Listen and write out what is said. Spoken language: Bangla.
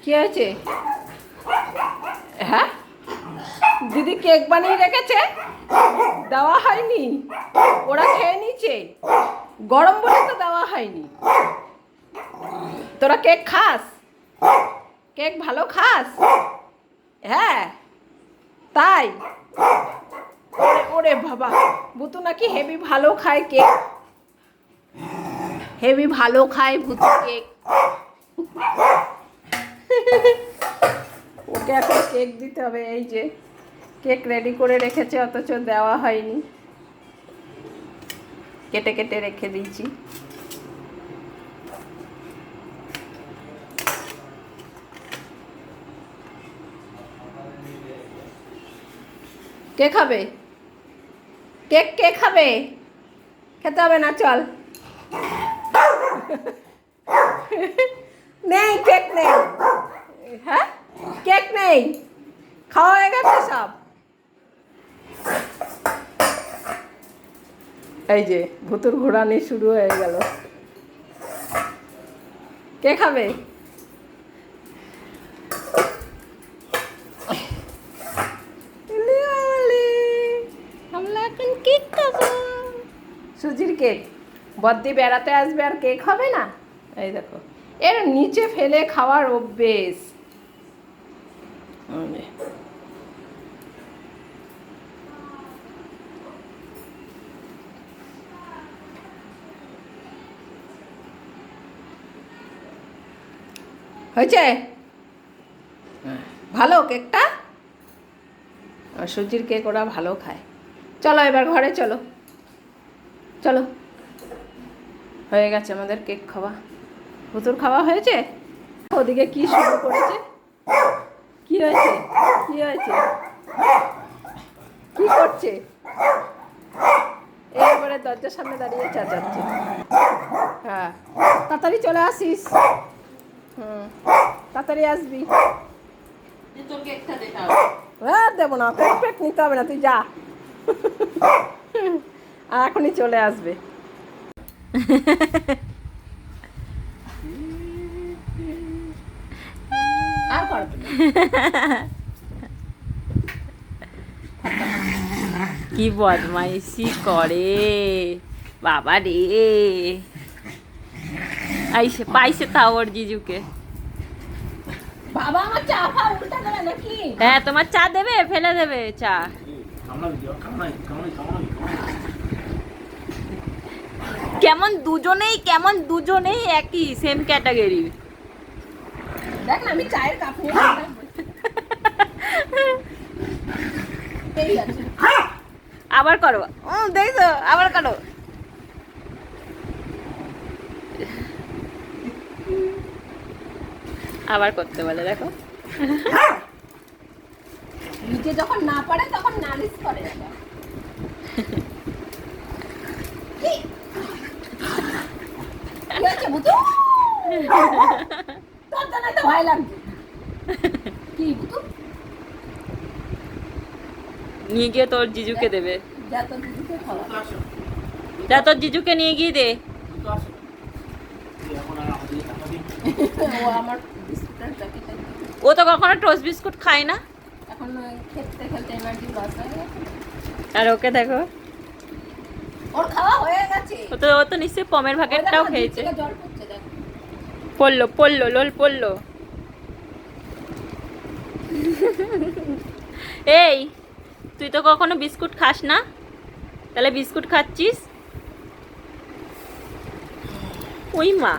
কি হয়েছে? হ্যাঁ, দিদি কেক বানিয়ে রেখেছে, দেওয়া হয়নি, ওরা খেয়ে নিচ্ছে, গরম বলে তো দেওয়া হয়নি। তোরা কেক খাস? কেক ভালো খাস? হ্যাঁ তাই? ওরে ওরে বাবা, ভুতু নাকি হেভি ভালো খায় কেক, হেভি ভালো খায় ভুতু কেক। ওকে এখন কেক দিতে হবে। এই যে কেক রেডি করে রেখেছে, অথচ দেওয়া হয়নি, কেটে কেটে রেখে দিয়েছি। কে খাবে কেক? কে খাবে? খেতে হবে না, চল। নেই কেক নেই। হ্যাঁ, কেক নেই, খাওয়া হয়ে গেছে সব। এই যে ভুতুর ঘোরানি শুরু হয়ে গেল। কে খাবে? আমরা এখন কেক খাবো, সুজির কেক। বদ্দি বেড়াতে আসবে আর কেক হবে না? এই দেখো, এর নিচে ফেলে খাওয়ার অভ্যেস। হয়েছে ভালো কেকটা? সুজির কেক ওরা ভালো খায়। চলো এবার ঘরে চলো, চলো। হয়ে গেছে আমাদের কেক খাওয়া, ভুতুর খাওয়া হয়েছে। ওদিকে কি শুরু করেছে? কি হয়েছে? কি হয়েছে? কি করছে? এবারে দরজার সামনে দাঁড়িয়ে চেঁচাচ্ছে। হ্যাঁ, তাড়াতাড়ি চলে আসিস। তাড়াতাড়ি আসবি। হ্যাঁ, দেবো না, কেক নিতে হবে না, তুই যা। আর এখনই চলে আসবে। আর কি বদমাইশি করে বাবা রে। আইসে পাইছে তাও ওর জিজুকে। বাবা আমার চা ফা উল্টা দেবে নাকি? হ্যাঁ, তোমার চা দেবে, ফেলে দেবে চা। কেমন দুজনেই একই, সেম ক্যাটাগরি। দেখ না, আমি চায়ের কাপ নিয়ে আবার করো। দেখছো, আবার করো। আবার করতে বলে, দেখো। নিজে যখন না পারে তখন নালিশ করে। ভয় লাগছে। নিয়ে গিয়ে তোর জিজুকে দেবে। যা তোর জিজুকে নিয়ে গিয়ে দে। ও তো কখনো টোস্ট বিস্কুট খায় না। এখন খেতে খেতে এনার্জি লস হয়ে গেছে। আর ওকে দেখো, ওর খাওয়া হয়ে গেছে। ও তো নিশ্চয়ই পমের ভাগেরটাও খেয়েছে। পড়লো লোল পড়লো। এই, তুই তো কখনো বিস্কুট খাস না, তাহলে বিস্কুট খাচ্ছিস? ওই মা।